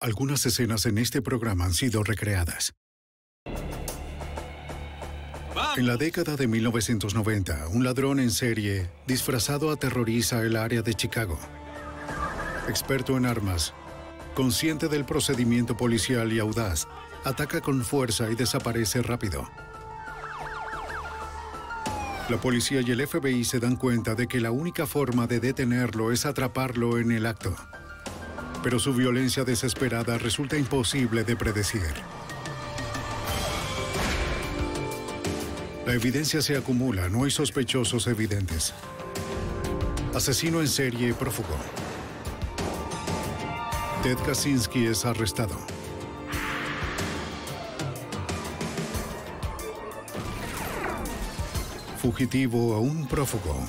Algunas escenas en este programa han sido recreadas. En la década de 1990, un ladrón en serie disfrazado aterroriza el área de Chicago. Experto en armas, consciente del procedimiento policial y audaz, ataca con fuerza y desaparece rápido. La policía y el FBI se dan cuenta de que la única forma de detenerlo es atraparlo en el acto. Pero su violencia desesperada resulta imposible de predecir. La evidencia se acumula, no hay sospechosos evidentes. Asesino en serie prófugo. Ted Kaczynski es arrestado. Fugitivo aún prófugo.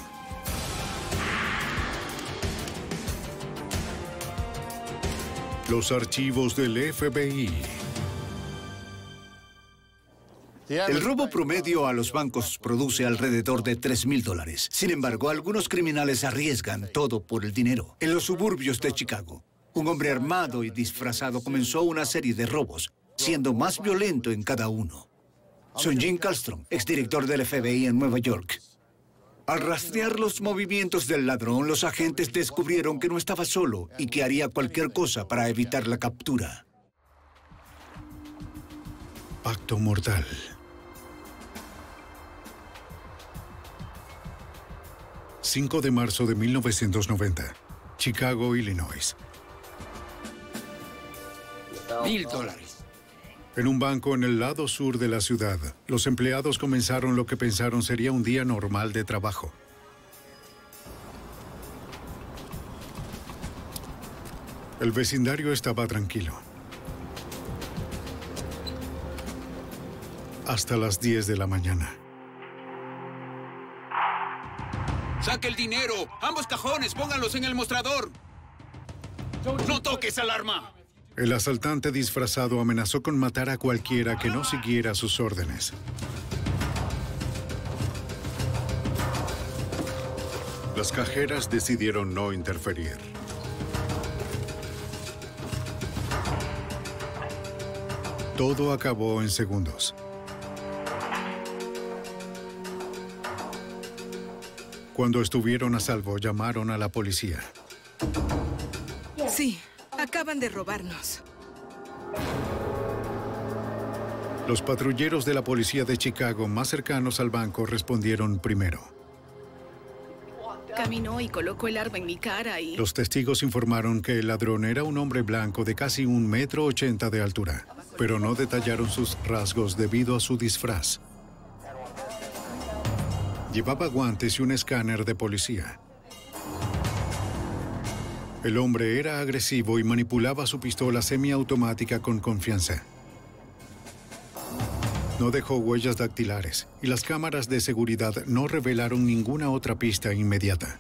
Los archivos del FBI. El robo promedio a los bancos produce alrededor de $3,000. Sin embargo, algunos criminales arriesgan todo por el dinero. En los suburbios de Chicago, un hombre armado y disfrazado comenzó una serie de robos, siendo más violento en cada uno. Soy Jim Kallstrom, exdirector del FBI en Nueva York. Al rastrear los movimientos del ladrón, los agentes descubrieron que no estaba solo y que haría cualquier cosa para evitar la captura. Pacto mortal. ...5 de marzo de 1990... Chicago, Illinois. $1,000. En un banco en el lado sur de la ciudad, los empleados comenzaron lo que pensaron sería un día normal de trabajo. El vecindario estaba tranquilo. Hasta las 10 de la mañana. ¡Saque el dinero! ¡Ambos cajones! ¡Pónganlos en el mostrador! ¡No toques alarma! El asaltante disfrazado amenazó con matar a cualquiera que no siguiera sus órdenes. Las cajeras decidieron no interferir. Todo acabó en segundos. Cuando estuvieron a salvo, llamaron a la policía. Sí, acaban de robarnos. Los patrulleros de la policía de Chicago más cercanos al banco respondieron primero. Caminó y colocó el arma en mi cara y... Los testigos informaron que el ladrón era un hombre blanco de casi 1,80 m de altura, pero no detallaron sus rasgos debido a su disfraz. Llevaba guantes y un escáner de policía. El hombre era agresivo y manipulaba su pistola semiautomática con confianza. No dejó huellas dactilares y las cámaras de seguridad no revelaron ninguna otra pista inmediata.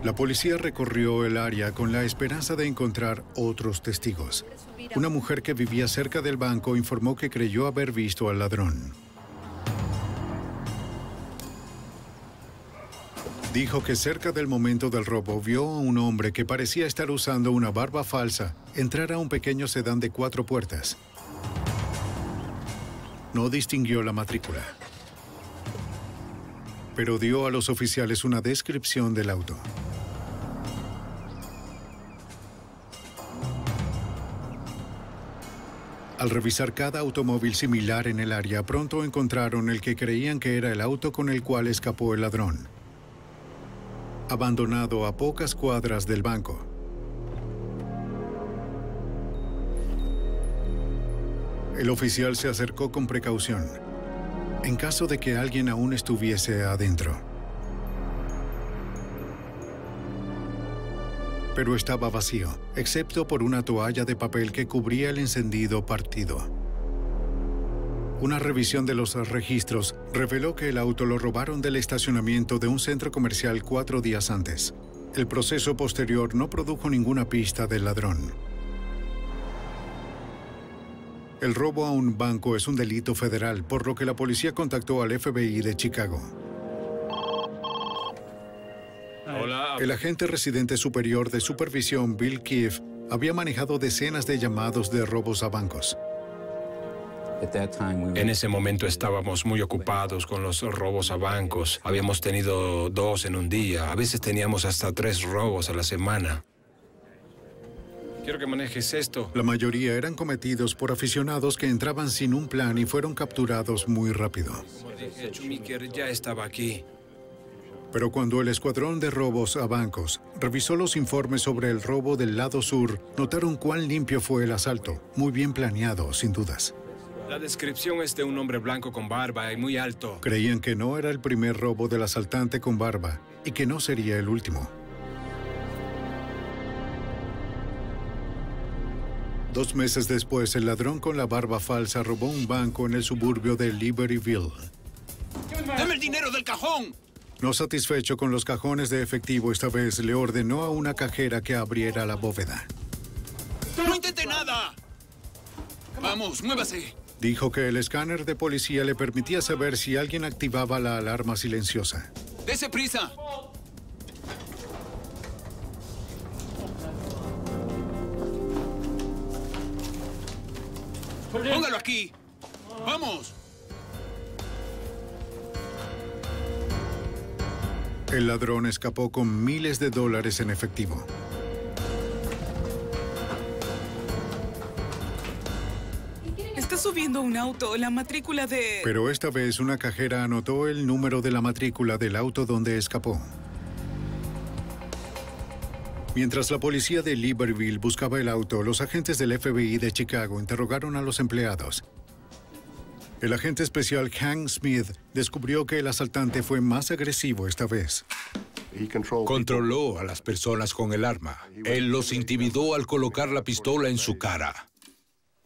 La policía recorrió el área con la esperanza de encontrar otros testigos. Una mujer que vivía cerca del banco informó que creyó haber visto al ladrón. Dijo que cerca del momento del robo vio a un hombre que parecía estar usando una barba falsa entrar a un pequeño sedán de 4 puertas. No distinguió la matrícula, pero dio a los oficiales una descripción del auto. Al revisar cada automóvil similar en el área, pronto encontraron el que creían que era el auto con el cual escapó el ladrón, abandonado a pocas cuadras del banco. El oficial se acercó con precaución, en caso de que alguien aún estuviese adentro. Pero estaba vacío, excepto por una toalla de papel que cubría el encendido partido. Una revisión de los registros reveló que el auto lo robaron del estacionamiento de un centro comercial 4 días antes. El proceso posterior no produjo ninguna pista del ladrón. El robo a un banco es un delito federal, por lo que la policía contactó al FBI de Chicago. Hola. El agente residente superior de supervisión, Bill Keefe, había manejado decenas de llamados de robos a bancos. En ese momento estábamos muy ocupados con los robos a bancos. Habíamos tenido 2 en un día. A veces teníamos hasta 3 robos a la semana. Quiero que manejes esto. La mayoría eran cometidos por aficionados que entraban sin un plan y fueron capturados muy rápido. Como dije, Schumacher ya estaba aquí. Pero cuando el escuadrón de robos a bancos revisó los informes sobre el robo del lado sur, notaron cuán limpio fue el asalto. Muy bien planeado, sin dudas. La descripción es de un hombre blanco con barba y muy alto. Creían que no era el primer robo del asaltante con barba y que no sería el último. 2 meses después, el ladrón con la barba falsa robó un banco en el suburbio de Libertyville. ¡Dame el dinero del cajón! No satisfecho con los cajones de efectivo, esta vez le ordenó a una cajera que abriera la bóveda. ¡No intente nada! ¡Vamos, muévase! Dijo que el escáner de policía le permitía saber si alguien activaba la alarma silenciosa. ¡Dese prisa! ¡Póngalo aquí! ¡Vamos! El ladrón escapó con miles de dólares en efectivo. Está subiendo un auto, la matrícula de... Pero esta vez una cajera anotó el número de la matrícula del auto donde escapó. Mientras la policía de Libertyville buscaba el auto, los agentes del FBI de Chicago interrogaron a los empleados. El agente especial Hank Smith descubrió que el asaltante fue más agresivo esta vez. Controló a las personas con el arma. Él los intimidó al colocar la pistola en su cara.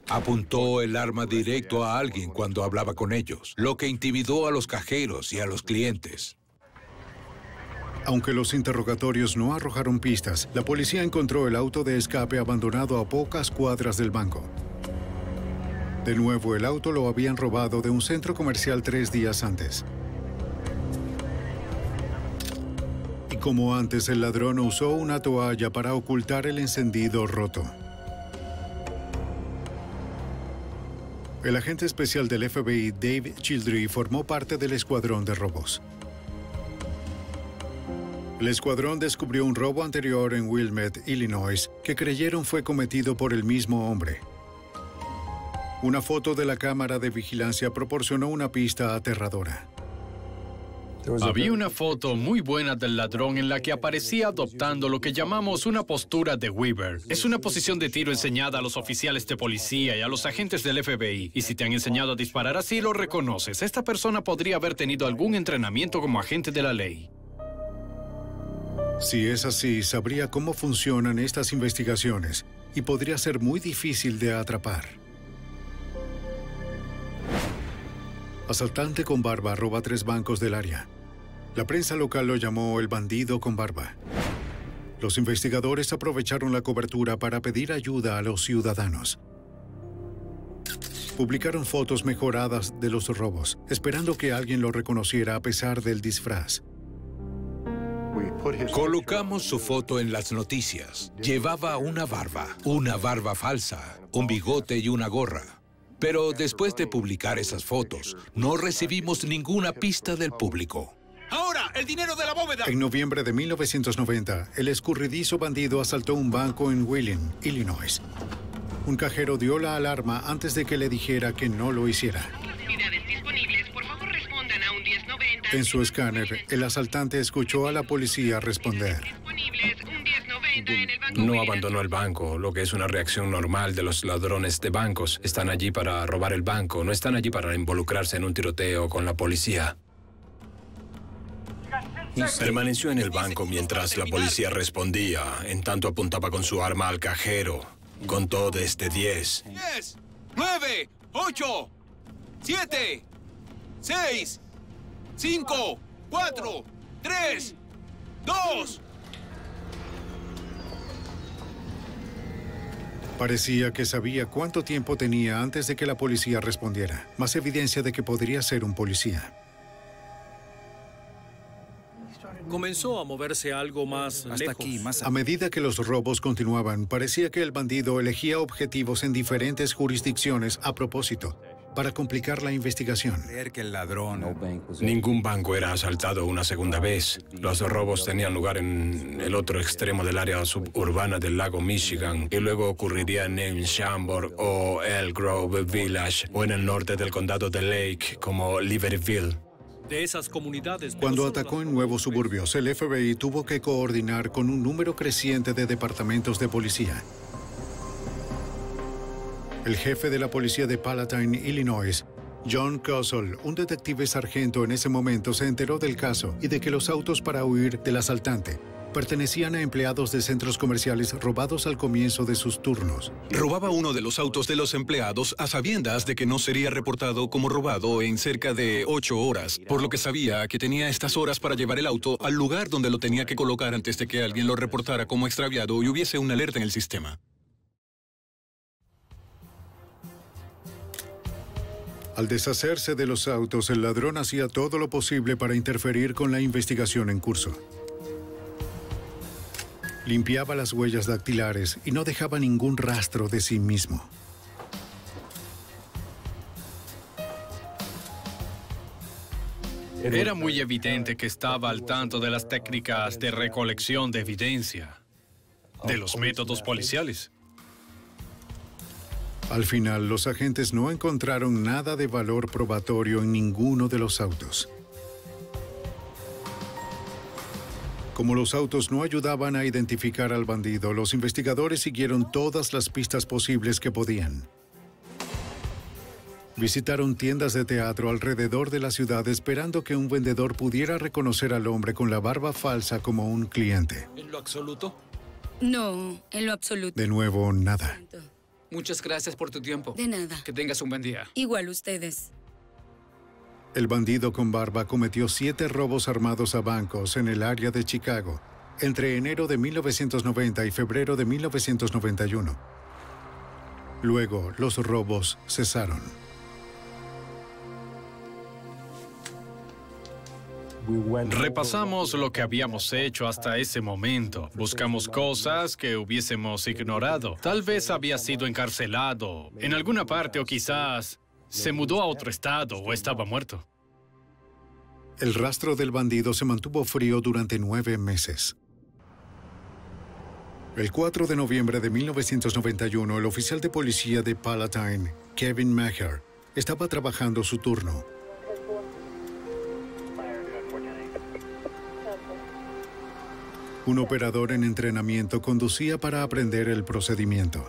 Apuntó el arma directo a alguien cuando hablaba con ellos, lo que intimidó a los cajeros y a los clientes. Aunque los interrogatorios no arrojaron pistas, la policía encontró el auto de escape abandonado a pocas cuadras del banco. De nuevo, el auto lo habían robado de un centro comercial 3 días antes. Y como antes, el ladrón usó una toalla para ocultar el encendido roto. El agente especial del FBI, Dave Childrey, formó parte del escuadrón de robos. El escuadrón descubrió un robo anterior en Wilmette, Illinois, que creyeron fue cometido por el mismo hombre. Una foto de la cámara de vigilancia proporcionó una pista aterradora. Había una foto muy buena del ladrón en la que aparecía adoptando lo que llamamos una postura de Weaver. Es una posición de tiro enseñada a los oficiales de policía y a los agentes del FBI. Y si te han enseñado a disparar así, lo reconoces. Esta persona podría haber tenido algún entrenamiento como agente de la ley. Si es así, sabría cómo funcionan estas investigaciones y podría ser muy difícil de atrapar. Asaltante con barba roba 3 bancos del área. La prensa local lo llamó el bandido con barba. Los investigadores aprovecharon la cobertura para pedir ayuda a los ciudadanos. Publicaron fotos mejoradas de los robos, esperando que alguien lo reconociera a pesar del disfraz. Colocamos su foto en las noticias. Llevaba una barba falsa, un bigote y una gorra. Pero después de publicar esas fotos, no recibimos ninguna pista del público. ¡Ahora, el dinero de la bóveda! En noviembre de 1990, el escurridizo bandido asaltó un banco en Wheeling, Illinois. Un cajero dio la alarma antes de que le dijera que no lo hiciera. En su escáner, el asaltante escuchó a la policía responder. No abandonó el banco, lo que es una reacción normal de los ladrones de bancos. Están allí para robar el banco, no están allí para involucrarse en un tiroteo con la policía. Permaneció en el banco mientras la policía respondía. En tanto apuntaba con su arma al cajero. Contó desde 10. 10, 9, 8, 7, 6, 5, 4, 3, 2... Parecía que sabía cuánto tiempo tenía antes de que la policía respondiera. Más evidencia de que podría ser un policía. comenzó a moverse algo más Hasta lejos. aquí, más A medida que los robos continuaban, parecía que el bandido elegía objetivos en diferentes jurisdicciones a propósito, para complicar la investigación. creer que el ladrón... Ningún banco era asaltado una segunda vez. Los robos tenían lugar en el otro extremo del área suburbana del lago Michigan y luego ocurrirían en Chambord o Elk Grove Village o en el norte del condado de Lake como Libertyville. De esas comunidades. Cuando atacó en nuevos suburbios, el FBI tuvo que coordinar con un número creciente de departamentos de policía. El jefe de la policía de Palatine, Illinois, John Cussell, un detective sargento en ese momento, se enteró del caso y de que los autos para huir del asaltante pertenecían a empleados de centros comerciales robados al comienzo de sus turnos. Robaba uno de los autos de los empleados a sabiendas de que no sería reportado como robado en cerca de 8 horas, por lo que sabía que tenía estas horas para llevar el auto al lugar donde lo tenía que colocar antes de que alguien lo reportara como extraviado y hubiese una alerta en el sistema. Al deshacerse de los autos, el ladrón hacía todo lo posible para interferir con la investigación en curso. Limpiaba las huellas dactilares y no dejaba ningún rastro de sí mismo. Era muy evidente que estaba al tanto de las técnicas de recolección de evidencia, de los métodos policiales. Al final, los agentes no encontraron nada de valor probatorio en ninguno de los autos. Como los autos no ayudaban a identificar al bandido, los investigadores siguieron todas las pistas posibles que podían. Visitaron tiendas de teatro alrededor de la ciudad esperando que un vendedor pudiera reconocer al hombre con la barba falsa como un cliente. ¿En lo absoluto? No, en lo absoluto. De nuevo, nada. Muchas gracias por tu tiempo. De nada. Que tengas un buen día. Igual ustedes. El bandido con barba cometió 7 robos armados a bancos en el área de Chicago entre enero de 1990 y febrero de 1991. Luego, los robos cesaron. Repasamos lo que habíamos hecho hasta ese momento. Buscamos cosas que hubiésemos ignorado. Tal vez había sido encarcelado en alguna parte o quizás se mudó a otro estado o estaba muerto. El rastro del bandido se mantuvo frío durante 9 meses. El 4 de noviembre de 1991, el oficial de policía de Palatine, Kevin Maher, estaba trabajando su turno. Un operador en entrenamiento conducía para aprender el procedimiento.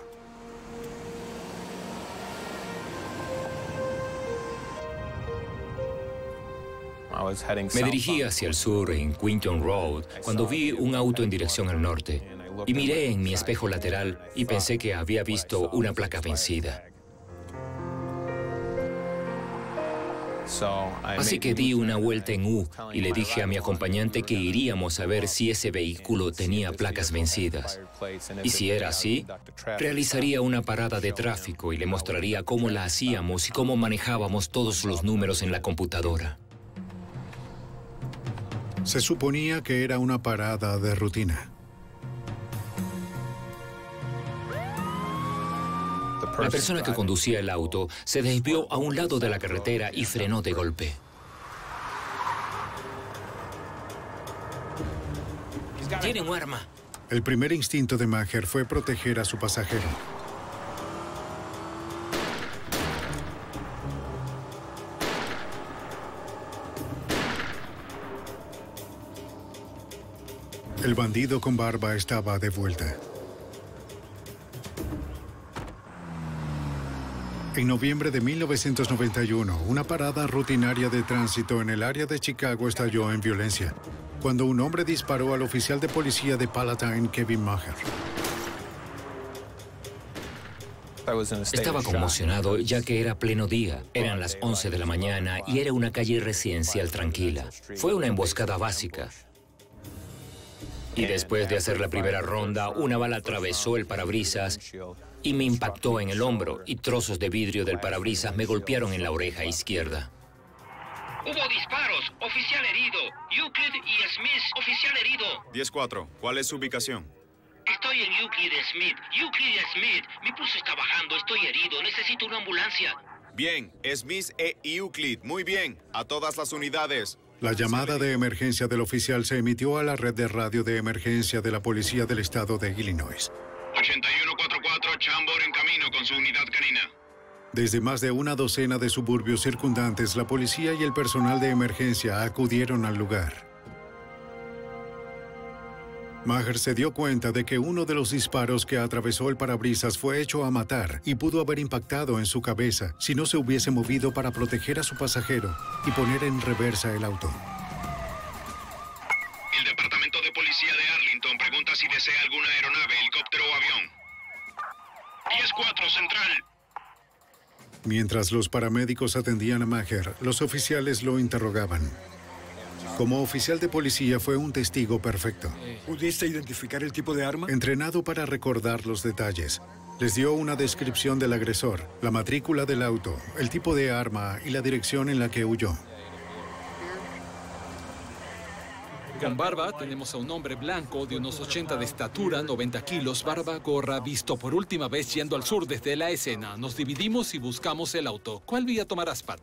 Me dirigí hacia el sur en Quinton Road cuando vi un auto en dirección al norte y miré en mi espejo lateral y pensé que había visto una placa vencida. Así que di una vuelta en U y le dije a mi acompañante que iríamos a ver si ese vehículo tenía placas vencidas. Y si era así, realizaría una parada de tráfico y le mostraría cómo la hacíamos y cómo manejábamos todos los números en la computadora. Se suponía que era una parada de rutina. La persona que conducía el auto se desvió a un lado de la carretera y frenó de golpe. Tiene un arma. El primer instinto de Maher fue proteger a su pasajero. El bandido con barba estaba de vuelta. En noviembre de 1991, una parada rutinaria de tránsito en el área de Chicago estalló en violencia, cuando un hombre disparó al oficial de policía de Palatine, Kevin Maher. Estaba conmocionado ya que era pleno día. Eran las 11 de la mañana y era una calle residencial tranquila. Fue una emboscada básica. Y después de hacer la primera ronda, una bala atravesó el parabrisas y me impactó en el hombro y trozos de vidrio del parabrisas me golpearon en la oreja izquierda. Hubo disparos. Oficial herido. Euclid y Smith. Oficial herido. 10-4. ¿Cuál es su ubicación? Estoy en Euclid Smith. Euclid Smith. Mi pulso está bajando. Estoy herido. Necesito una ambulancia. Bien. Smith e Euclid. Muy bien. A todas las unidades. La llamada de emergencia del oficial se emitió a la red de radio de emergencia de la Policía del Estado de Illinois. 8144, Chambord en camino con su unidad canina. Desde más de una docena de suburbios circundantes, la policía y el personal de emergencia acudieron al lugar. Maher se dio cuenta de que uno de los disparos que atravesó el parabrisas fue hecho a matar y pudo haber impactado en su cabeza si no se hubiese movido para proteger a su pasajero y poner en reversa el auto. El Departamento de Policía de Arlington pregunta si desea alguna aeronave, helicóptero o avión. 10-4, Central. Mientras los paramédicos atendían a Maher, los oficiales lo interrogaban. Como oficial de policía fue un testigo perfecto. ¿Pudiste identificar el tipo de arma? Entrenado para recordar los detalles. Les dio una descripción del agresor, la matrícula del auto, el tipo de arma y la dirección en la que huyó. Con barba tenemos a un hombre blanco de unos 80 de estatura, 90 kilos, barba, gorra, visto por última vez yendo al sur desde la escena. Nos dividimos y buscamos el auto. ¿Cuál vía tomarás, Pat?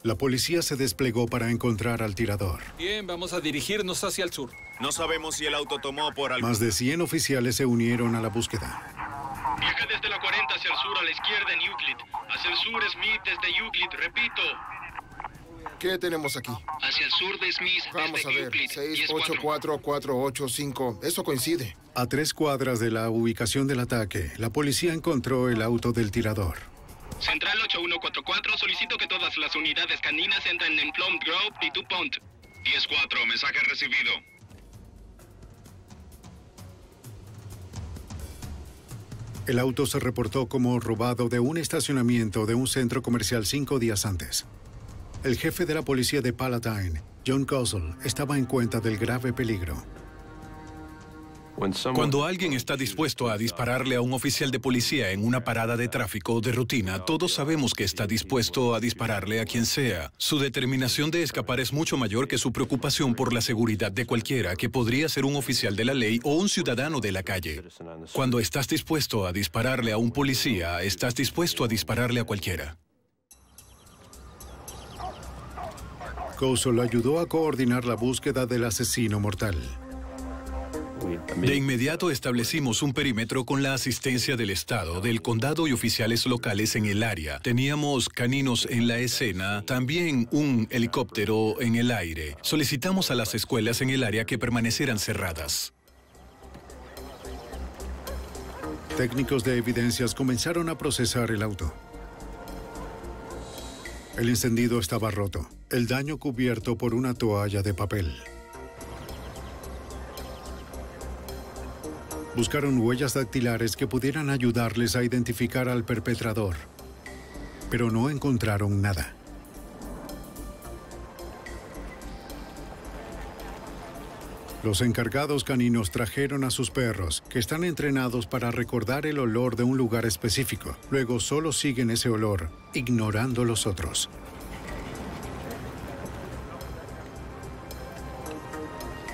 La policía se desplegó para encontrar al tirador. Bien, vamos a dirigirnos hacia el sur. No sabemos si el auto tomó por algún... Más de 100 oficiales se unieron a la búsqueda. Viaja desde la 40 hacia el sur a la izquierda en Euclid. Hacia el sur Smith desde Euclid, repito. ¿Qué tenemos aquí? Hacia el sur de Smith Vamos desde a ver, Euclid. 6844485. Eso coincide. A 3 cuadras de la ubicación del ataque, la policía encontró el auto del tirador. Central 8144, solicito que todas las unidades caninas entren en Plum Grove y DuPont. 10-4, mensaje recibido. El auto se reportó como robado de un estacionamiento de un centro comercial 5 días antes. El jefe de la policía de Palatine, John Kozel, estaba en cuenta del grave peligro. Cuando alguien está dispuesto a dispararle a un oficial de policía en una parada de tráfico de rutina, todos sabemos que está dispuesto a dispararle a quien sea. Su determinación de escapar es mucho mayor que su preocupación por la seguridad de cualquiera, que podría ser un oficial de la ley o un ciudadano de la calle. Cuando estás dispuesto a dispararle a un policía, estás dispuesto a dispararle a cualquiera. Kozel ayudó a coordinar la búsqueda del asesino mortal. De inmediato establecimos un perímetro con la asistencia del Estado, del condado y oficiales locales en el área. Teníamos caninos en la escena, también un helicóptero en el aire. Solicitamos a las escuelas en el área que permanecieran cerradas. Técnicos de evidencias comenzaron a procesar el auto. El encendido estaba roto, el daño cubierto por una toalla de papel. Buscaron huellas dactilares que pudieran ayudarles a identificar al perpetrador, pero no encontraron nada. Los encargados caninos trajeron a sus perros, que están entrenados para recordar el olor de un lugar específico. Luego solo siguen ese olor, ignorando los otros.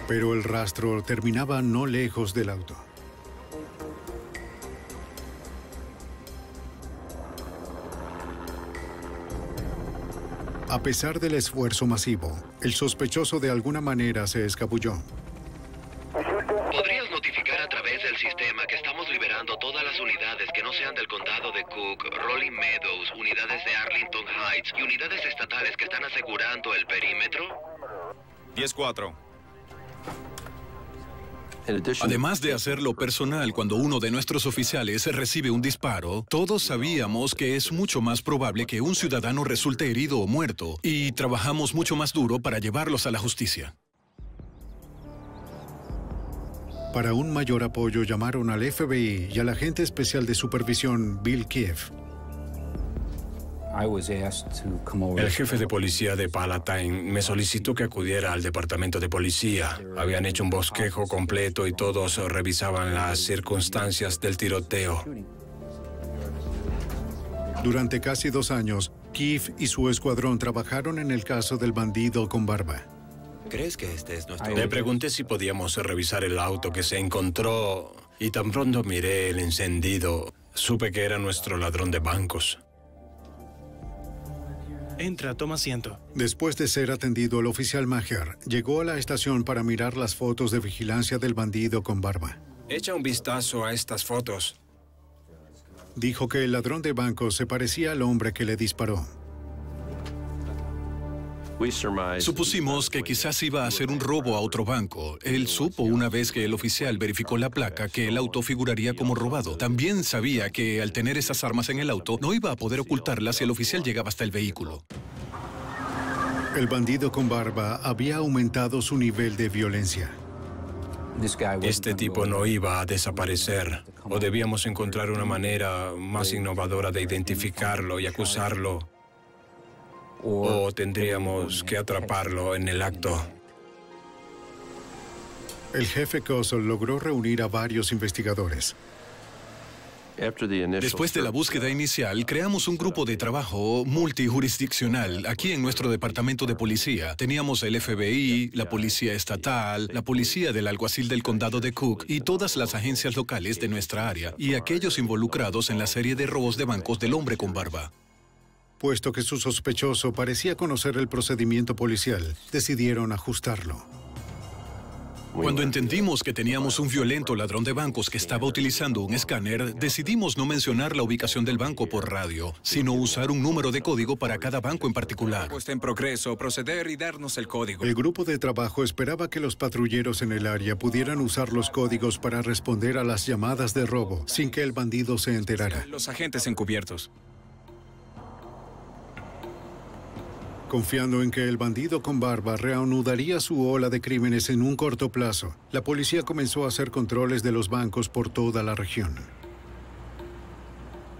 Pero el rastro terminaba no lejos del auto. A pesar del esfuerzo masivo, el sospechoso de alguna manera se escabulló. ¿Podrías notificar a través del sistema que estamos liberando todas las unidades que no sean del condado de Cook, Rolling Meadows, unidades de Arlington Heights y unidades estatales que están asegurando el perímetro? 10-4. Además de hacerlo personal cuando uno de nuestros oficiales recibe un disparo, todos sabíamos que es mucho más probable que un ciudadano resulte herido o muerto, y trabajamos mucho más duro para llevarlos a la justicia. Para un mayor apoyo llamaron al FBI y al agente especial de supervisión Bill Keefe. El jefe de policía de Palatine me solicitó que acudiera al departamento de policía. Habían hecho un bosquejo completo y todos revisaban las circunstancias del tiroteo. Durante casi 2 años, Keefe y su escuadrón trabajaron en el caso del bandido con barba. ¿Crees que este es nuestro...? Le pregunté si podíamos revisar el auto que se encontró y tan pronto miré el encendido, supe que era nuestro ladrón de bancos. Entra, toma asiento. Después de ser atendido, el oficial Maher llegó a la estación para mirar las fotos de vigilancia del bandido con barba. Echa un vistazo a estas fotos. Dijo que el ladrón de bancos se parecía al hombre que le disparó. Supusimos que quizás iba a hacer un robo a otro banco. Él supo una vez que el oficial verificó la placa que el auto figuraría como robado. También sabía que al tener esas armas en el auto no iba a poder ocultarlas si el oficial llegaba hasta el vehículo. El bandido con barba había aumentado su nivel de violencia. Este tipo no iba a desaparecer, o debíamos encontrar una manera más innovadora de identificarlo y acusarlo, o tendríamos que atraparlo en el acto. El jefe Kossel logró reunir a varios investigadores. Después de la búsqueda inicial, creamos un grupo de trabajo multijurisdiccional aquí en nuestro departamento de policía. Teníamos el FBI, la Policía Estatal, la Policía del Alguacil del Condado de Cook y todas las agencias locales de nuestra área y aquellos involucrados en la serie de robos de bancos del hombre con barba. Puesto que su sospechoso parecía conocer el procedimiento policial, decidieron ajustarlo. Cuando entendimos que teníamos un violento ladrón de bancos que estaba utilizando un escáner, decidimos no mencionar la ubicación del banco por radio, sino usar un número de código para cada banco en particular. Está en progreso, proceder y darnos el código. El grupo de trabajo esperaba que los patrulleros en el área pudieran usar los códigos para responder a las llamadas de robo, sin que el bandido se enterara. Los agentes encubiertos. Confiando en que el bandido con barba reanudaría su ola de crímenes en un corto plazo, la policía comenzó a hacer controles de los bancos por toda la región.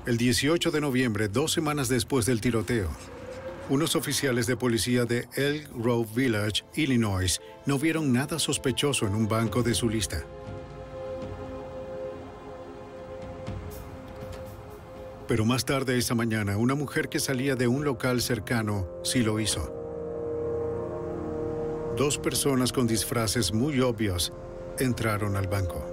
El 18 de noviembre, 2 semanas después del tiroteo, unos oficiales de policía de Elk Grove Village, Illinois, no vieron nada sospechoso en un banco de su lista. Pero más tarde esa mañana, una mujer que salía de un local cercano sí lo hizo. 2 personas con disfraces muy obvios entraron al banco.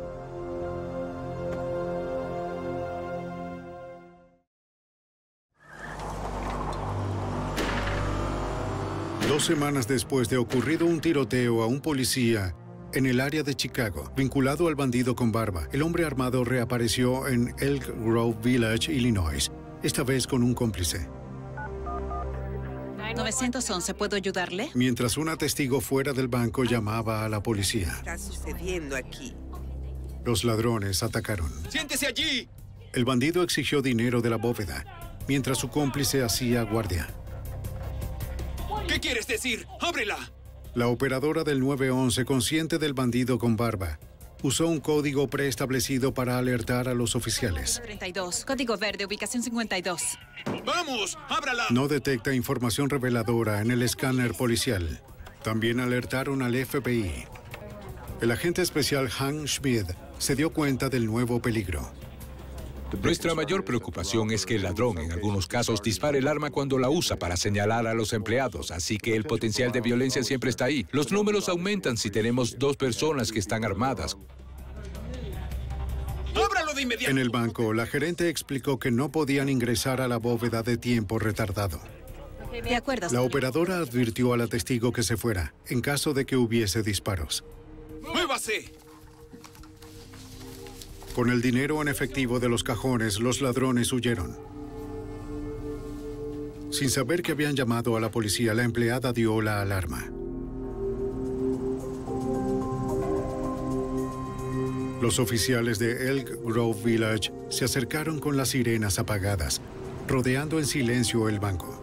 Dos semanas después de ocurrido un tiroteo a un policía en el área de Chicago, vinculado al bandido con barba, el hombre armado reapareció en Elk Grove Village, Illinois, esta vez con un cómplice. 911, ¿puedo ayudarle? Mientras una testigo fuera del banco llamaba a la policía. ¿Qué está sucediendo aquí? Los ladrones atacaron. ¡Siéntese allí! El bandido exigió dinero de la bóveda, mientras su cómplice hacía guardia. ¿Qué quieres decir? ¡Ábrela! La operadora del 911, consciente del bandido con barba, usó un código preestablecido para alertar a los oficiales. 32, código verde, ubicación 52. ¡Vamos! ¡Ábrala! No detecta información reveladora en el escáner policial. También alertaron al FBI. El agente especial Hank Schmidt se dio cuenta del nuevo peligro. Nuestra mayor preocupación es que el ladrón, en algunos casos, dispare el arma cuando la usa para señalar a los empleados, así que el potencial de violencia siempre está ahí. Los números aumentan si tenemos 2 personas que están armadas. ¡Ábralo de inmediato! En el banco, la gerente explicó que no podían ingresar a la bóveda de tiempo retardado. De acuerdo. La operadora advirtió a la testigo que se fuera, en caso de que hubiese disparos. ¡Muévase! Con el dinero en efectivo de los cajones, los ladrones huyeron. Sin saber que habían llamado a la policía, la empleada dio la alarma. Los oficiales de Elk Grove Village se acercaron con las sirenas apagadas, rodeando en silencio el banco.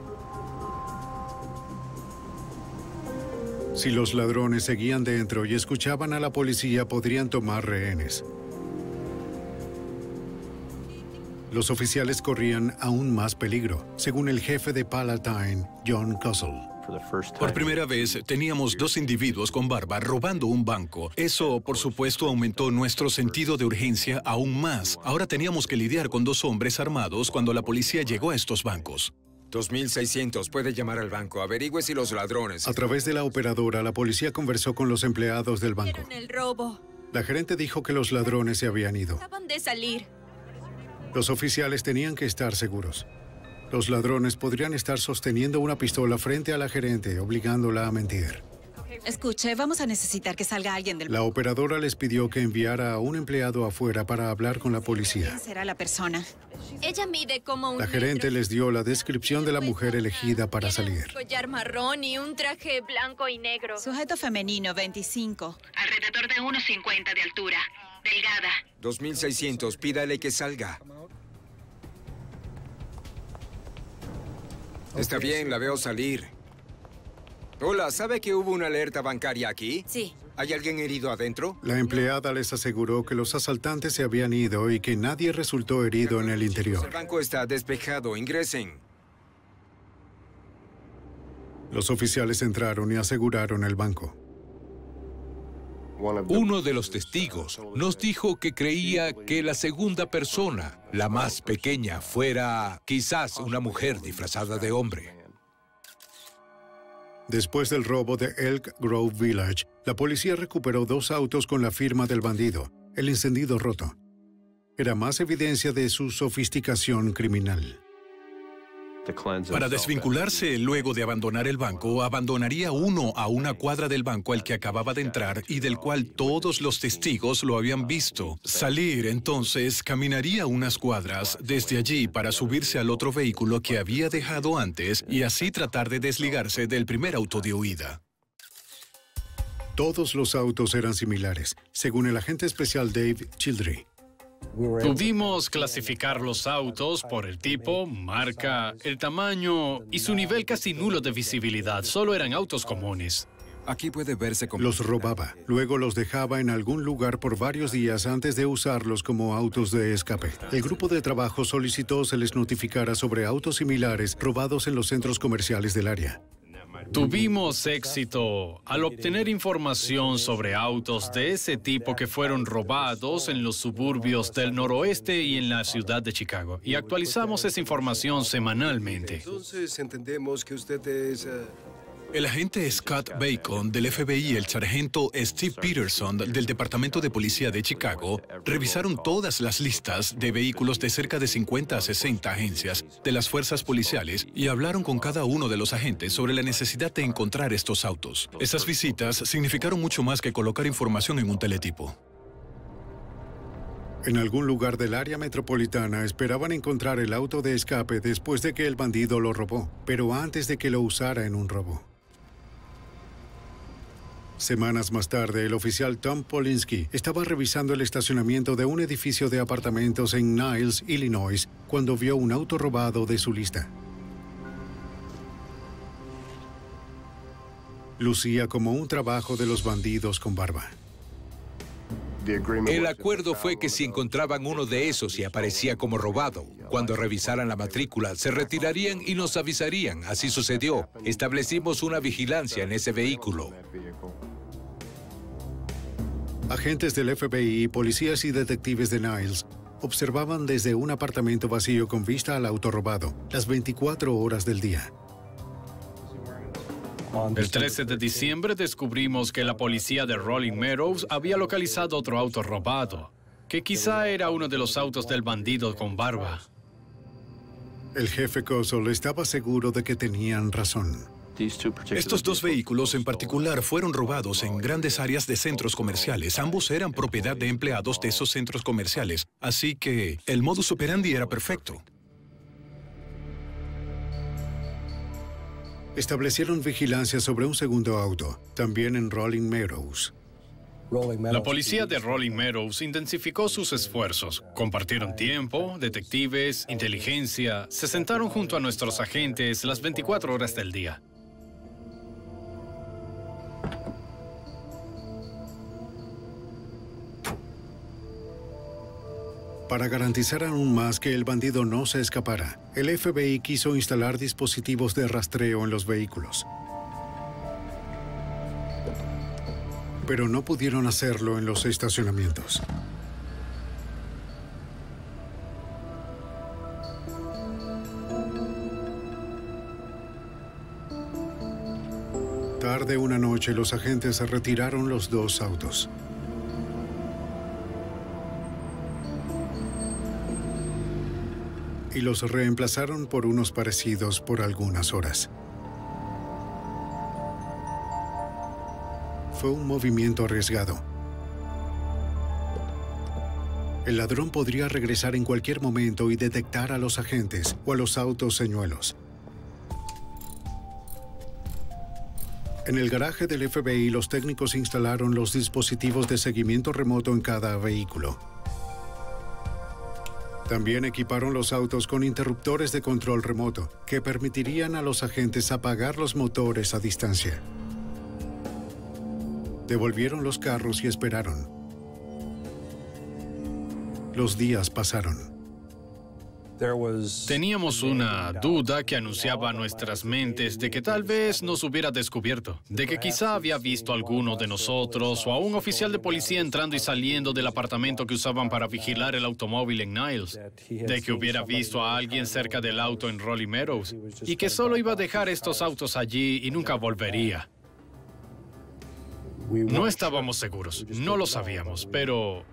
Si los ladrones seguían dentro y escuchaban a la policía, podrían tomar rehenes. Los oficiales corrían aún más peligro, según el jefe de Palatine, John Kossel. Por primera vez, teníamos 2 individuos con barba robando un banco. Eso, por supuesto, aumentó nuestro sentido de urgencia aún más. Ahora teníamos que lidiar con 2 hombres armados cuando la policía llegó a estos bancos. 2600. Puede llamar al banco. Averigüe si los ladrones... A través de la operadora, la policía conversó con los empleados del banco. Vieron el robo. La gerente dijo que los ladrones se habían ido. Acaban de salir. Los oficiales tenían que estar seguros. Los ladrones podrían estar sosteniendo una pistola frente a la gerente, obligándola a mentir. Escuche, vamos a necesitar que salga alguien del... La operadora les pidió que enviara a un empleado afuera para hablar con la policía. ¿Quién será la persona? Ella mide como un La gerente metro. les dio la descripción de la mujer elegida para salir. Un collar marrón y un traje blanco y negro. Sujeto femenino, 25. Alrededor de 1,50 de altura. Delgada. 2600. Pídale que salga. Está bien, la veo salir. Hola, ¿sabe que hubo una alerta bancaria aquí? Sí. ¿Hay alguien herido adentro? La empleada les aseguró que los asaltantes se habían ido y que nadie resultó herido en el interior. El banco está despejado. Ingresen. Los oficiales entraron y aseguraron el banco. Uno de los testigos nos dijo que creía que la segunda persona, la más pequeña, fuera quizás una mujer disfrazada de hombre. Después del robo de Elk Grove Village, la policía recuperó 2 autos con la firma del bandido, el encendido roto. Era más evidencia de su sofisticación criminal. Para desvincularse luego de abandonar el banco, abandonaría uno a una cuadra del banco al que acababa de entrar y del cual todos los testigos lo habían visto. Salir, entonces, caminaría unas cuadras desde allí para subirse al otro vehículo que había dejado antes y así tratar de desligarse del primer auto de huida. Todos los autos eran similares, según el agente especial Dave Childrey. Pudimos clasificar los autos por el tipo, marca, el tamaño y su nivel casi nulo de visibilidad. Solo eran autos comunes. Aquí puede verse como... Los robaba, luego los dejaba en algún lugar por varios días antes de usarlos como autos de escape. El grupo de trabajo solicitó se les notificara sobre autos similares robados en los centros comerciales del área. Tuvimos éxito al obtener información sobre autos de ese tipo que fueron robados en los suburbios del noroeste y en la ciudad de Chicago. Y actualizamos esa información semanalmente. Entonces entendemos que usted es... El agente Scott Bacon del FBI y el sargento Steve Peterson del Departamento de Policía de Chicago revisaron todas las listas de vehículos de cerca de 50 a 60 agencias de las fuerzas policiales y hablaron con cada uno de los agentes sobre la necesidad de encontrar estos autos. Esas visitas significaron mucho más que colocar información en un teletipo. En algún lugar del área metropolitana esperaban encontrar el auto de escape después de que el bandido lo robó, pero antes de que lo usara en un robo. Semanas más tarde, el oficial Tom Polinsky estaba revisando el estacionamiento de un edificio de apartamentos en Niles, Illinois, cuando vio un auto robado de su lista. Lucía como un trabajo de los bandidos con barba. El acuerdo fue que si encontraban uno de esos y aparecía como robado, cuando revisaran la matrícula, se retirarían y nos avisarían. Así sucedió. Establecimos una vigilancia en ese vehículo. Agentes del FBI, policías y detectives de Niles observaban desde un apartamento vacío con vista al auto robado, las 24 horas del día. El 13 de diciembre descubrimos que la policía de Rolling Meadows había localizado otro auto robado, que quizá era uno de los autos del bandido con barba. El jefe Kosol estaba seguro de que tenían razón. Estos 2 vehículos en particular fueron robados en grandes áreas de centros comerciales. Ambos eran propiedad de empleados de esos centros comerciales, así que el modus operandi era perfecto. Establecieron vigilancia sobre un segundo auto, también en Rolling Meadows. La policía de Rolling Meadows intensificó sus esfuerzos. Compartieron tiempo, detectives, inteligencia. Se sentaron junto a nuestros agentes las 24 horas del día. Para garantizar aún más que el bandido no se escapara, el FBI quiso instalar dispositivos de rastreo en los vehículos. Pero no pudieron hacerlo en los estacionamientos. de una noche, los agentes retiraron los dos autos. Y los reemplazaron por unos parecidos por algunas horas. Fue un movimiento arriesgado. El ladrón podría regresar en cualquier momento y detectar a los agentes o a los autos señuelos. En el garaje del FBI, los técnicos instalaron los dispositivos de seguimiento remoto en cada vehículo. También equiparon los autos con interruptores de control remoto que permitirían a los agentes apagar los motores a distancia. Devolvieron los carros y esperaron. Los días pasaron. Teníamos una duda que anunciaba a nuestras mentes de que tal vez nos hubiera descubierto, de que quizá había visto a alguno de nosotros o a un oficial de policía entrando y saliendo del apartamento que usaban para vigilar el automóvil en Niles, de que hubiera visto a alguien cerca del auto en Rolling Meadows y que solo iba a dejar estos autos allí y nunca volvería. No estábamos seguros, no lo sabíamos, pero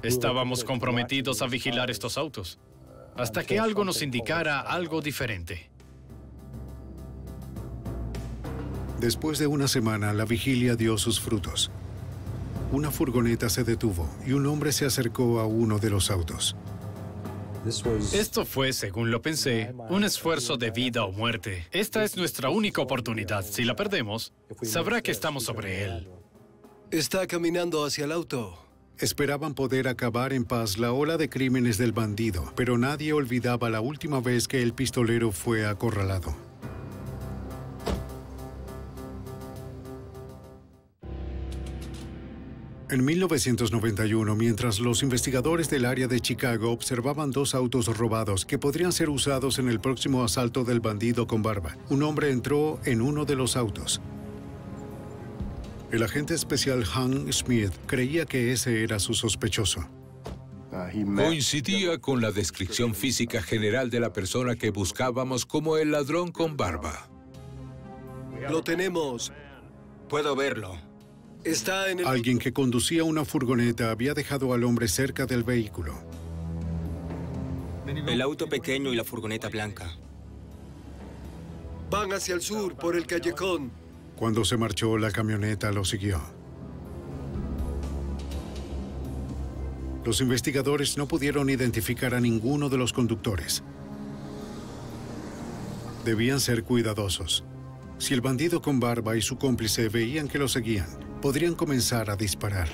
estábamos comprometidos a vigilar estos autos, hasta que algo nos indicara algo diferente. Después de una semana, la vigilia dio sus frutos. Una furgoneta se detuvo y un hombre se acercó a uno de los autos. Esto fue, según lo pensé, un esfuerzo de vida o muerte. Esta es nuestra única oportunidad. Si la perdemos, sabrá que estamos sobre él. Está caminando hacia el auto. Esperaban poder acabar en paz la ola de crímenes del bandido, pero nadie olvidaba la última vez que el pistolero fue acorralado. En 1991, mientras los investigadores del área de Chicago observaban dos autos robados que podrían ser usados en el próximo asalto del bandido con barba, un hombre entró en uno de los autos. El agente especial Hank Smith creía que ese era su sospechoso. Coincidía con la descripción física general de la persona que buscábamos como el ladrón con barba. Lo tenemos. Puedo verlo. Está en el... Alguien que conducía una furgoneta había dejado al hombre cerca del vehículo. El auto pequeño y la furgoneta blanca. Van hacia el sur, por el callejón. Cuando se marchó, la camioneta lo siguió. Los investigadores no pudieron identificar a ninguno de los conductores. Debían ser cuidadosos. Si el bandido con barba y su cómplice veían que lo seguían, podrían comenzar a disparar.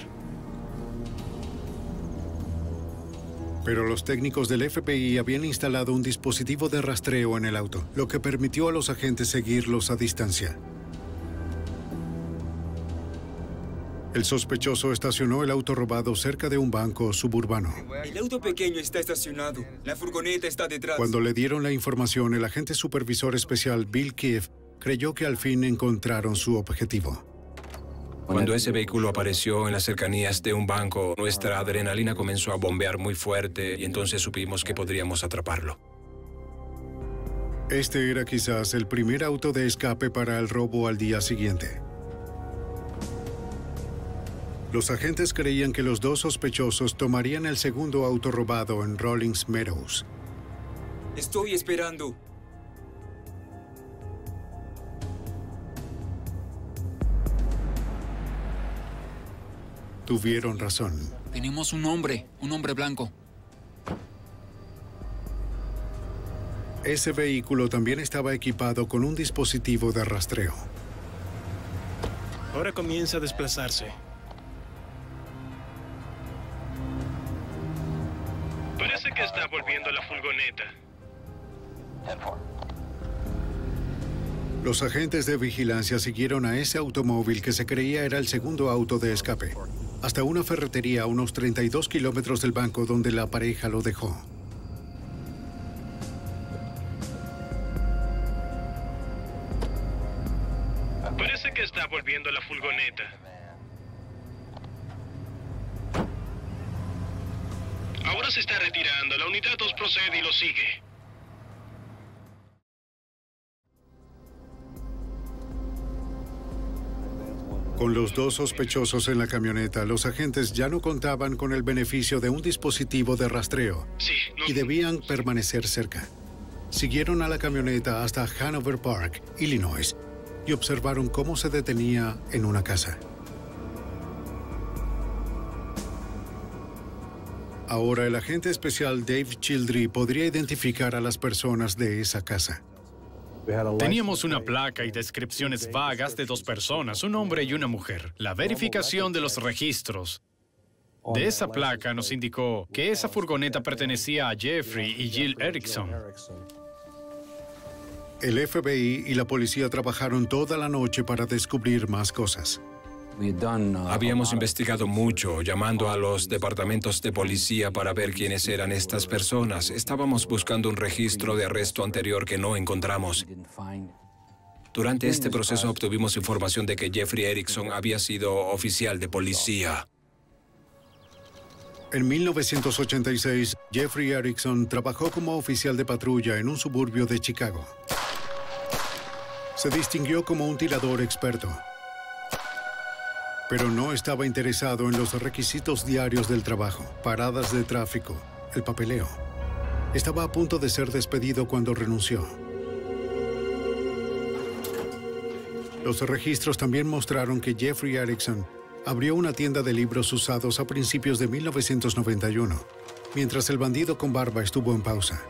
Pero los técnicos del FBI habían instalado un dispositivo de rastreo en el auto, lo que permitió a los agentes seguirlos a distancia. El sospechoso estacionó el auto robado cerca de un banco suburbano. El auto pequeño está estacionado. La furgoneta está detrás. Cuando le dieron la información, el agente supervisor especial Bill Keefe creyó que al fin encontraron su objetivo. Cuando ese vehículo apareció en las cercanías de un banco, nuestra adrenalina comenzó a bombear muy fuerte y entonces supimos que podríamos atraparlo. Este era quizás el primer auto de escape para el robo al día siguiente. Los agentes creían que los dos sospechosos tomarían el segundo auto robado en Rolling Meadows. Estoy esperando. Tuvieron razón. Tenemos un hombre blanco. Ese vehículo también estaba equipado con un dispositivo de rastreo. Ahora comienza a desplazarse. Parece que está volviendo a la furgoneta. Los agentes de vigilancia siguieron a ese automóvil que se creía era el segundo auto de escape, hasta una ferretería a unos 32 kilómetros del banco donde la pareja lo dejó. Parece que está volviendo a la furgoneta. Ahora se está retirando. La unidad 2 procede y lo sigue. Con los dos sospechosos en la camioneta, los agentes ya no contaban con el beneficio de un dispositivo de rastreo y debían permanecer cerca. Siguieron a la camioneta hasta Hanover Park, Illinois, y observaron cómo se detenía en una casa. Ahora el agente especial Dave Childrey podría identificar a las personas de esa casa. Teníamos una placa y descripciones vagas de dos personas, un hombre y una mujer. La verificación de los registros de esa placa nos indicó que esa furgoneta pertenecía a Jeffrey y Jill Erickson. El FBI y la policía trabajaron toda la noche para descubrir más cosas. Habíamos investigado mucho, llamando a los departamentos de policía para ver quiénes eran estas personas. Estábamos buscando un registro de arresto anterior que no encontramos. Durante este proceso obtuvimos información de que Jeffrey Erickson había sido oficial de policía. En 1986, Jeffrey Erickson trabajó como oficial de patrulla en un suburbio de Chicago. Se distinguió como un tirador experto, pero no estaba interesado en los requisitos diarios del trabajo, paradas de tráfico, el papeleo. Estaba a punto de ser despedido cuando renunció. Los registros también mostraron que Jeffrey Erickson abrió una tienda de libros usados a principios de 1991, mientras el bandido con barba estuvo en pausa.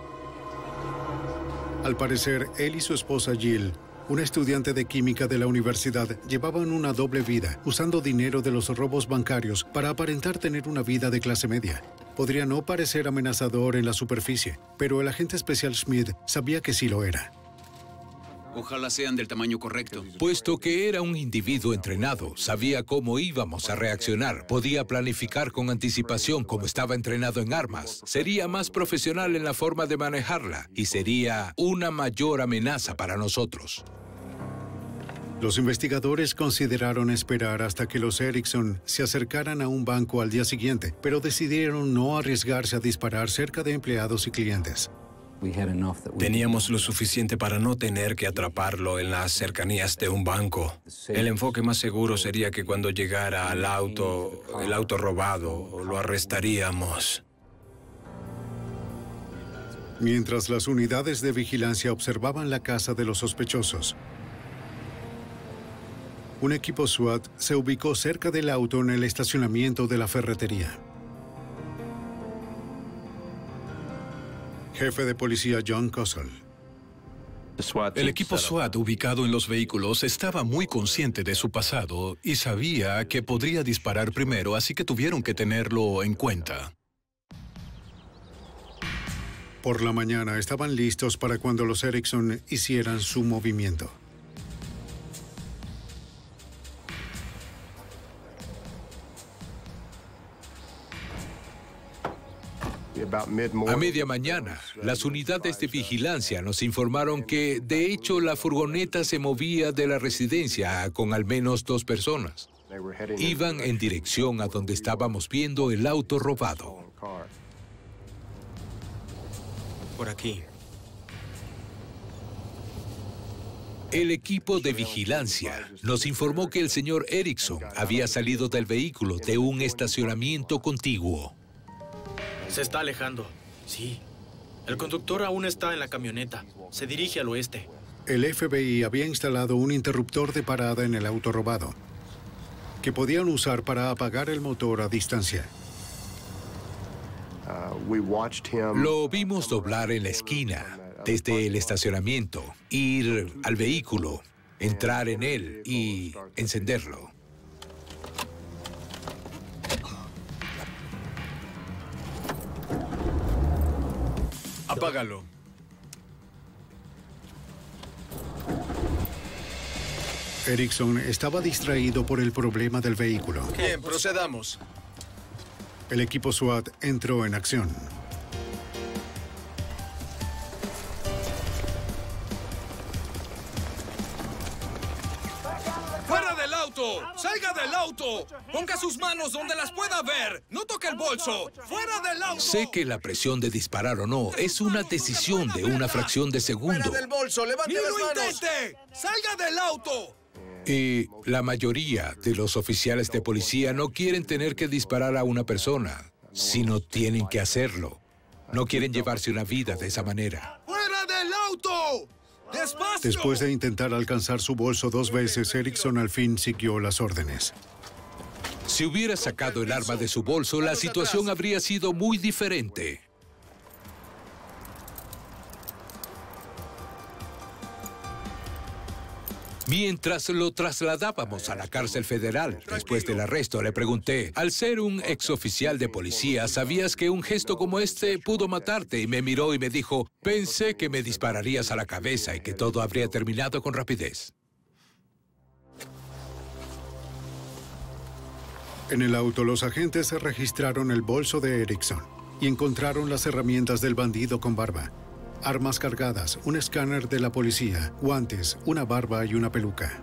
Al parecer, él y su esposa Jill, una estudiante de química de la universidad, llevaban una doble vida, usando dinero de los robos bancarios para aparentar tener una vida de clase media. Podría no parecer amenazador en la superficie, pero el agente especial Smith sabía que sí lo era. Ojalá sean del tamaño correcto. Puesto que era un individuo entrenado, sabía cómo íbamos a reaccionar. Podía planificar con anticipación como estaba entrenado en armas. Sería más profesional en la forma de manejarla y sería una mayor amenaza para nosotros. Los investigadores consideraron esperar hasta que los Erickson se acercaran a un banco al día siguiente, pero decidieron no arriesgarse a disparar cerca de empleados y clientes. Teníamos lo suficiente para no tener que atraparlo en las cercanías de un banco. El enfoque más seguro sería que cuando llegara al auto, el auto robado, lo arrestaríamos. Mientras las unidades de vigilancia observaban la casa de los sospechosos, un equipo SWAT se ubicó cerca del auto en el estacionamiento de la ferretería. Jefe de policía John Kossel. El equipo SWAT ubicado en los vehículos estaba muy consciente de su pasado y sabía que podría disparar primero, así que tuvieron que tenerlo en cuenta. Por la mañana estaban listos para cuando los Erickson hicieran su movimiento. A media mañana, las unidades de vigilancia nos informaron que, de hecho, la furgoneta se movía de la residencia con al menos 2 personas. Iban en dirección a donde estábamos viendo el auto robado. Por aquí. El equipo de vigilancia nos informó que el señor Erickson había salido del vehículo de un estacionamiento contiguo. Se está alejando. Sí. El conductor aún está en la camioneta. Se dirige al oeste. El FBI había instalado un interruptor de parada en el auto robado, que podían usar para apagar el motor a distancia. Lo vimos doblar en la esquina, desde el estacionamiento, ir al vehículo, entrar en él y encenderlo. Apágalo. Erickson estaba distraído por el problema del vehículo. Bien, procedamos. El equipo SWAT entró en acción. ¡Fuera del auto! ¡Salga del auto! ¡Ponga sus manos donde las pueda ver! ¡No toque el bolso! ¡Fuera del auto! Sé que la presión de disparar o no es una decisión de una fracción de segundo. ¡Fuera del bolso! ¡Levante las manos! ¡Ni lo intente! ¡Salga del auto! Y la mayoría de los oficiales de policía no quieren tener que disparar a una persona, sino tienen que hacerlo. No quieren llevarse una vida de esa manera. ¡Fuera del auto! ¡Despacio! Después de intentar alcanzar su bolso 2 veces, Erickson al fin siguió las órdenes. Si hubiera sacado el arma de su bolso, la situación habría sido muy diferente. Mientras lo trasladábamos a la cárcel federal, después del arresto, le pregunté, al ser un exoficial de policía, ¿sabías que un gesto como este pudo matarte? Y me miró y me dijo, pensé que me dispararías a la cabeza y que todo habría terminado con rapidez. En el auto, los agentes registraron el bolso de Erickson y encontraron las herramientas del bandido con barba. Armas cargadas, un escáner de la policía, guantes, una barba y una peluca.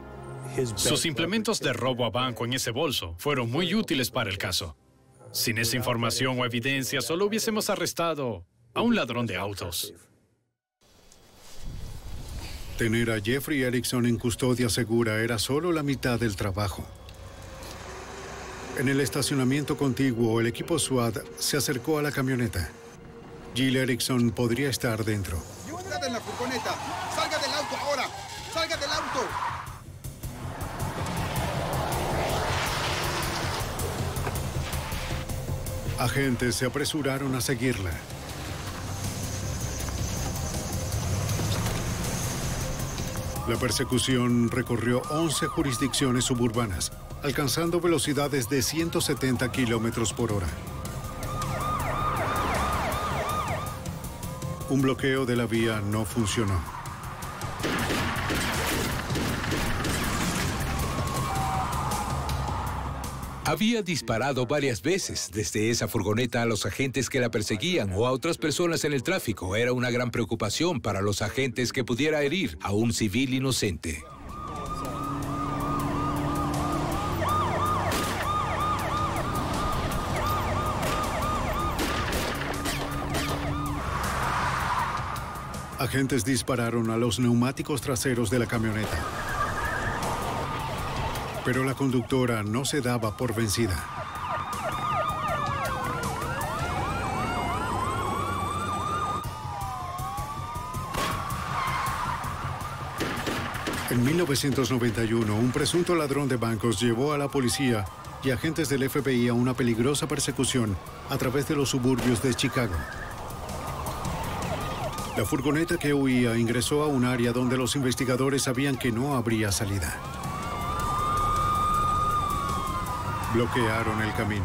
Sus implementos de robo a banco en ese bolso fueron muy útiles para el caso. Sin esa información o evidencia, solo hubiésemos arrestado a un ladrón de autos. Tener a Jeffrey Erickson en custodia segura era solo la mitad del trabajo. En el estacionamiento contiguo, el equipo SWAT se acercó a la camioneta. Jill Erickson podría estar dentro. ¡Ayúdate en la furgoneta! ¡Salga del auto ahora! ¡Salga del auto! Agentes se apresuraron a seguirla. La persecución recorrió 11 jurisdicciones suburbanas, alcanzando velocidades de 170 kilómetros por hora. Un bloqueo de la vía no funcionó. Había disparado varias veces desde esa furgoneta a los agentes que la perseguían o a otras personas en el tráfico. Era una gran preocupación para los agentes que pudiera herir a un civil inocente. Agentes dispararon a los neumáticos traseros de la camioneta. Pero la conductora no se daba por vencida. En 1991, un presunto ladrón de bancos llevó a la policía y agentes del FBI a una peligrosa persecución a través de los suburbios de Chicago. La furgoneta que huía ingresó a un área donde los investigadores sabían que no habría salida. Bloquearon el camino.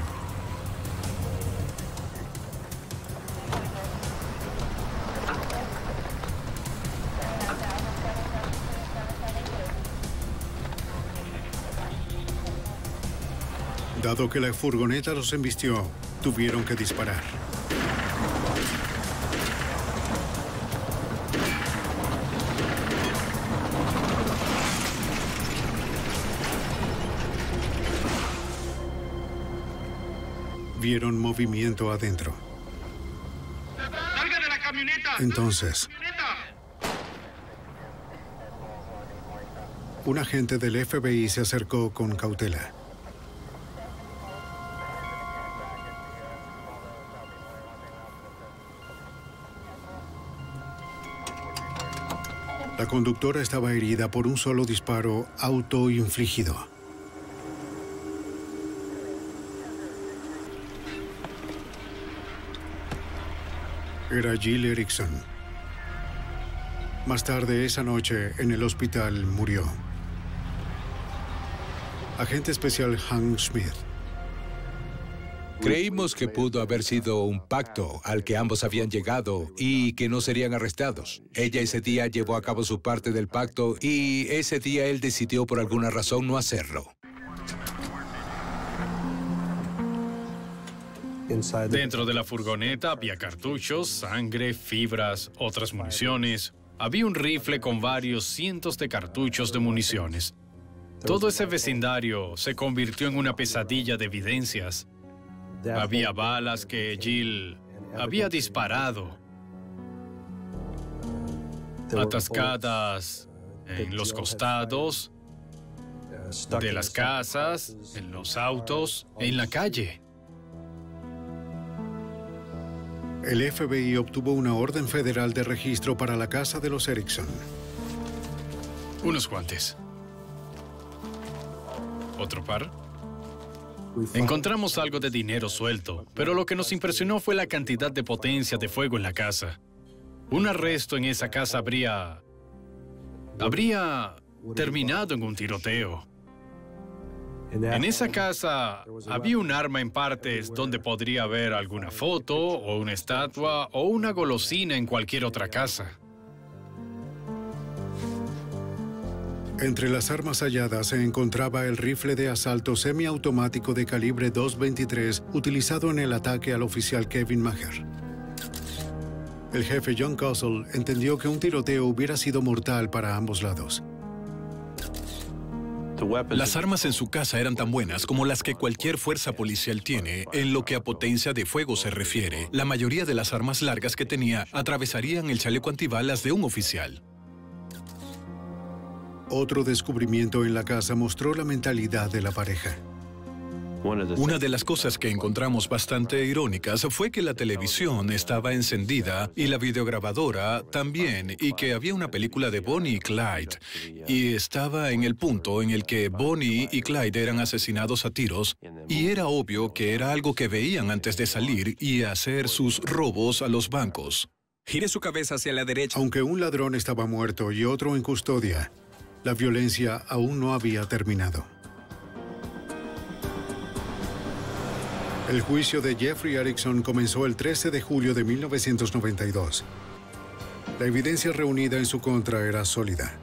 Dado que la furgoneta los embistió, tuvieron que disparar. Vieron movimiento adentro. ¡Salga de la camioneta! Entonces, un agente del FBI se acercó con cautela. La conductora estaba herida por un solo disparo autoinfligido. Era Jill Erickson. Más tarde esa noche, en el hospital, murió. Agente especial Hank Smith. Creímos que pudo haber sido un pacto al que ambos habían llegado y que no serían arrestados. Ella ese día llevó a cabo su parte del pacto y ese día él decidió por alguna razón no hacerlo. Dentro de la furgoneta había cartuchos, sangre, fibras, otras municiones. Había un rifle con varios cientos de cartuchos de municiones. Todo ese vecindario se convirtió en una pesadilla de evidencias. Había balas que Jill había disparado, atascadas en los costados, De las casas, en los autos, en la calle. El FBI obtuvo una orden federal de registro para la casa de los Erickson. Unos guantes. ¿Otro par? Encontramos algo de dinero suelto, pero lo que nos impresionó fue la cantidad de potencia de fuego en la casa. Un arresto en esa casa habría terminado en un tiroteo. En esa casa había un arma en partes donde podría haber alguna foto o una estatua o una golosina en cualquier otra casa. Entre las armas halladas se encontraba el rifle de asalto semiautomático de calibre .223 utilizado en el ataque al oficial Kevin Maher. El jefe John Castle entendió que un tiroteo hubiera sido mortal para ambos lados. Las armas en su casa eran tan buenas como las que cualquier fuerza policial tiene en lo que a potencia de fuego se refiere. La mayoría de las armas largas que tenía atravesarían el chaleco antibalas de un oficial. Otro descubrimiento en la casa mostró la mentalidad de la pareja. Una de las cosas que encontramos bastante irónicas fue que la televisión estaba encendida y la videograbadora también, y que había una película de Bonnie y Clyde. Y estaba en el punto en el que Bonnie y Clyde eran asesinados a tiros, y era obvio que era algo que veían antes de salir y hacer sus robos a los bancos. Gire su cabeza hacia la derecha. Aunque un ladrón estaba muerto y otro en custodia, la violencia aún no había terminado. El juicio de Jeffrey Erickson comenzó el 13 de julio de 1992. La evidencia reunida en su contra era sólida.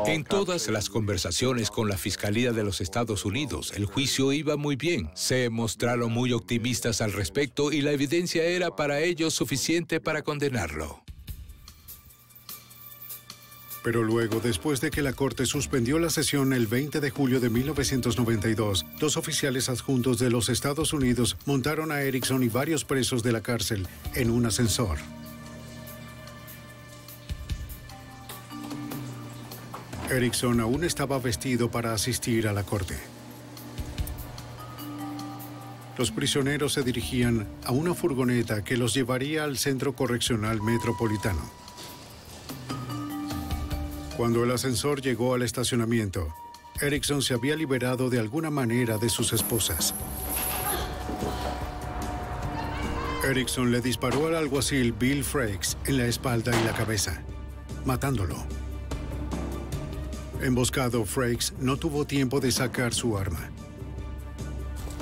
En todas las conversaciones con la Fiscalía de los Estados Unidos, el juicio iba muy bien. Se mostraron muy optimistas al respecto y la evidencia era para ellos suficiente para condenarlo. Pero luego, después de que la Corte suspendió la sesión el 20 de julio de 1992, dos oficiales adjuntos de los Estados Unidos montaron a Erickson y varios presos de la cárcel en un ascensor. Erickson aún estaba vestido para asistir a la corte. Los prisioneros se dirigían a una furgoneta que los llevaría al Centro Correccional Metropolitano. Cuando el ascensor llegó al estacionamiento, Erickson se había liberado de alguna manera de sus esposas. Erickson le disparó al alguacil Bill Frakes en la espalda y la cabeza, matándolo. Emboscado, Frakes no tuvo tiempo de sacar su arma.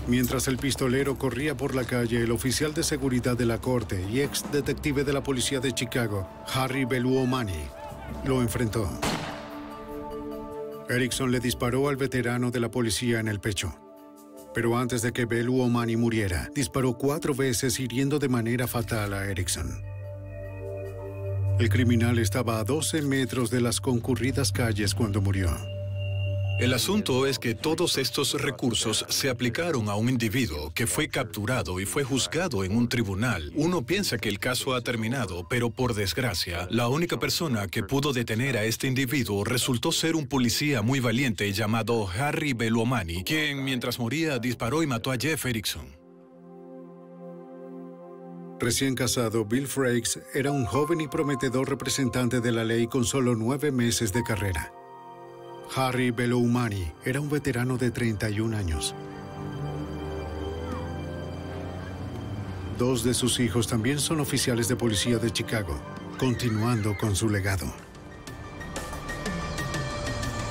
Mientras el pistolero corría por la calle, el oficial de seguridad de la corte y ex detective de la policía de Chicago, Harry Belafonte, lo enfrentó. Erickson le disparó al veterano de la policía en el pecho. Pero antes de que Belafonte muriera, disparó 4 veces hiriendo de manera fatal a Erickson. El criminal estaba a 12 metros de las concurridas calles cuando murió. El asunto es que todos estos recursos se aplicaron a un individuo que fue capturado y fue juzgado en un tribunal. Uno piensa que el caso ha terminado, pero por desgracia, la única persona que pudo detener a este individuo resultó ser un policía muy valiente llamado Harry Belafonte, quien mientras moría disparó y mató a Jeff Erickson. Recién casado, Bill Frakes era un joven y prometedor representante de la ley con solo 9 meses de carrera. Harry Belafonte era un veterano de 31 años. 2 de sus hijos también son oficiales de policía de Chicago, continuando con su legado.